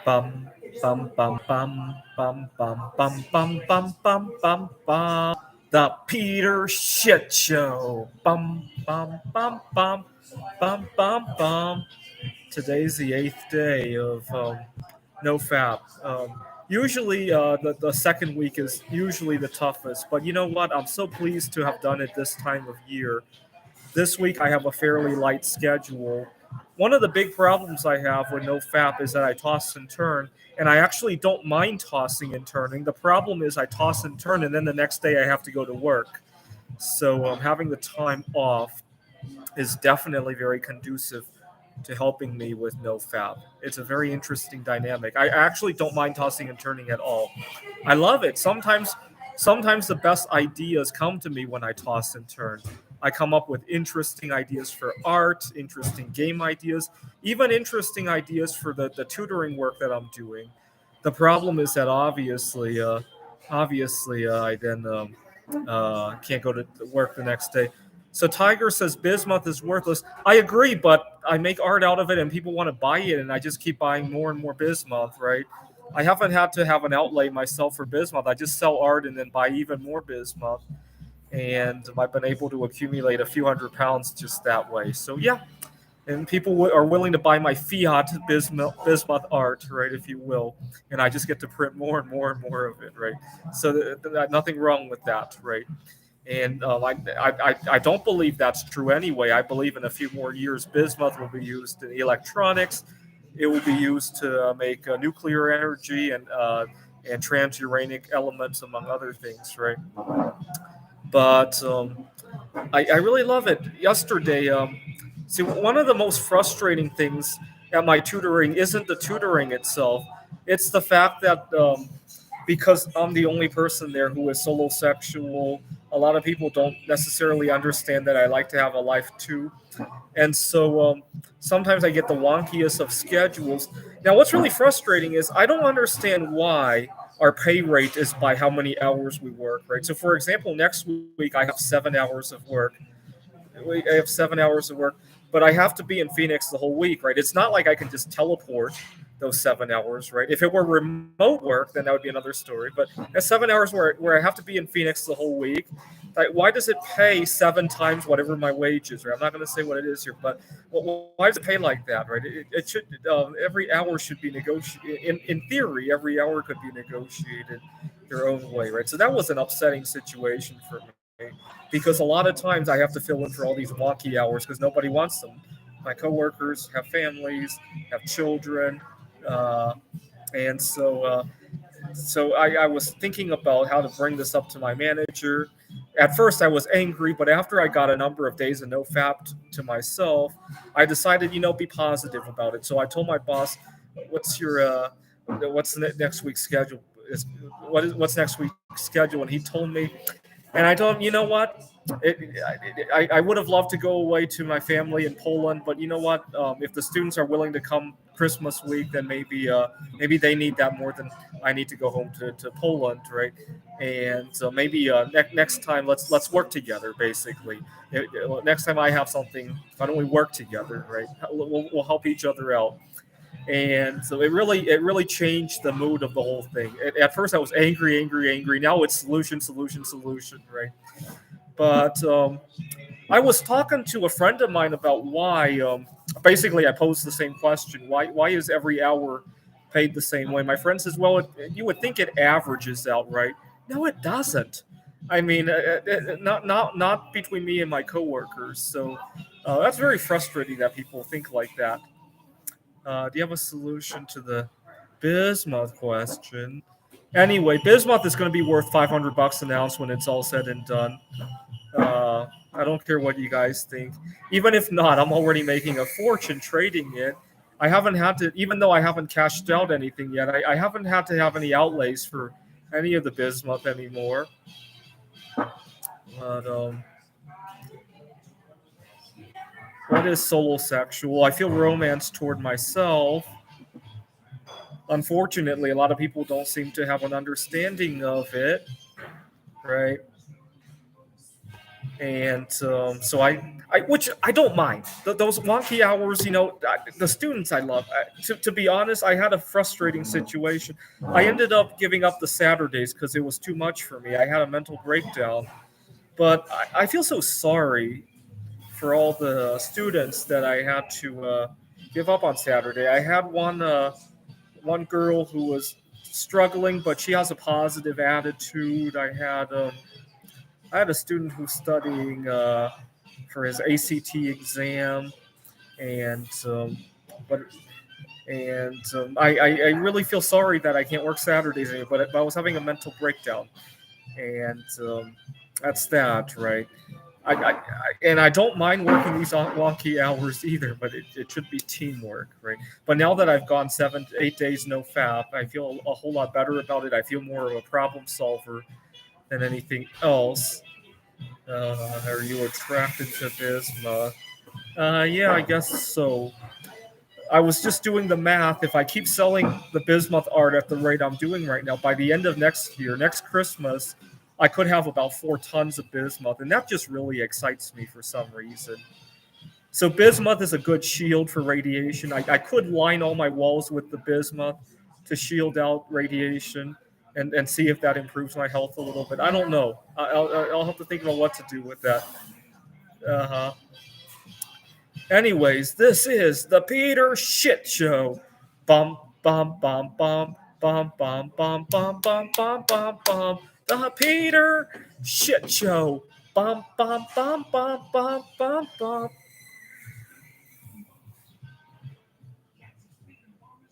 Bum bum bum bum bum bum bum bum bum bum bum bum. The Peter Shit Show. Bum bum bum bum bum bum bum. Today's the 8th day of NoFap. Usually, the second week is usually the toughest, but you know what? I'm so pleased to have done it this time of year. This week, I have a fairly light schedule. One of the big problems I have with NoFap is that I toss and turn, and I actually don't mind tossing and turning. The problem is I toss and turn, and then the next day I have to go to work. So having the time off is definitely very conducive to helping me with NoFap. It's a very interesting dynamic. I actually don't mind tossing and turning at all. I love it. Sometimes the best ideas come to me when I toss and turn. I come up with interesting ideas for art, interesting game ideas, even interesting ideas for the tutoring work that I'm doing. The problem is that obviously, I then can't go to work the next day. So Tiger says bismuth is worthless. I agree, but I make art out of it, and people want to buy it, and I just keep buying more and more bismuth, right? I haven't had to have an outlay myself for bismuth. I just sell art and then buy even more bismuth, and I've been able to accumulate a few £100s just that way. So yeah, and people are willing to buy my fiat bismuth art, right, if you will, and I just get to print more and more and more of it, right? So nothing wrong with that, right? And I don't believe that's true anyway. I believe in a few more years, bismuth will be used in electronics. It will be used to make nuclear energy and transuranic elements, among other things, right? But I really love it. Yesterday, see, one of the most frustrating things at my tutoring isn't the tutoring itself. It's the fact that because I'm the only person there who is solo sexual, a lot of people don't necessarily understand that I like to have a life too. And so sometimes I get the wonkiest of schedules. Now, what's really frustrating is I don't understand why our pay rate is by how many hours we work, right? So, for example, next week I have 7 hours of work. I have 7 hours of work, but I have to be in Phoenix the whole week, right? It's not like I can just teleport those 7 hours, right? If it were remote work, then that would be another story. But at 7 hours where I have to be in Phoenix the whole week, like, why does it pay 7 times whatever my wage is, right? I'm not going to say what it is here, but why does it pay like that, right? It should every hour should be negotiated. In theory, every hour could be negotiated your own way, right? So that was an upsetting situation for me because a lot of times I have to fill in for all these wonky hours because nobody wants them. My coworkers have families, have children, uh, and so I was thinking about how to bring this up to my manager. At first, I was angry, but after I got a number of days of no fap to myself, I decided, be positive about it. So I told my boss, "What's your what's the next week's schedule? What's next week's schedule?" And he told me, and I told him, you know what? I would have loved to go away to my family in Poland, but you know what? If the students are willing to come Christmas week, then maybe they need that more than I need to go home to Poland, right? And so maybe next time let's work together. Basically, next time I have something, why don't we work together, right? We'll help each other out. And so it really changed the mood of the whole thing. At first, I was angry, angry, angry. Now it's solution, solution, solution, right? But I was talking to a friend of mine about why. Basically, I posed the same question: Why is every hour paid the same way? My friend says, "Well, you would think it averages out, right? No, it doesn't. I mean, not between me and my coworkers. So that's very frustrating that people think like that. Do you have a solution to the bismuth question? Anyway, bismuth is going to be worth $500 an ounce when it's all said and done. I don't care what you guys think. Even if not, I'm already making a fortune trading it. I haven't had to, even though I haven't cashed out anything yet, I haven't had to have any outlays for any of the bismuth anymore. But what is solo sexual? I feel romance toward myself. Unfortunately, a lot of people don't seem to have an understanding of it, right? And so which I don't mind. Those wonky hours, the students I love. To be honest, I had a frustrating situation. I ended up giving up the Saturdays because it was too much for me. I had a mental breakdown. But I feel so sorry for all the students that I had to give up on Saturday. I had one girl who was struggling, but she has a positive attitude. I had a student who's studying for his ACT exam, and but I really feel sorry that I can't work Saturdays anymore. But I was having a mental breakdown, and that's that, right? And I don't mind working these wonky hours either, but it should be teamwork, right? But now that I've gone 7 8 days NoFap, I feel a whole lot better about it. I feel more of a problem solver than anything else. Are you attracted to Bisma? Yeah, I guess so. I was just doing the math. If I keep selling the bismuth art at the rate I'm doing right now, by the end of next year, next Christmas, I could have about 4 tons of bismuth, and that just really excites me for some reason. So bismuth is a good shield for radiation. I could line all my walls with the bismuth to shield out radiation and see if that improves my health a little bit. I don't know. I'll have to think about what to do with that. Uh huh. Anyways, this is the Peter Shit Show. Bum bum bum bum bum bum bum bum bum bum bum bum. The Peter Shit Show. Bum bum bum bum bum bum bum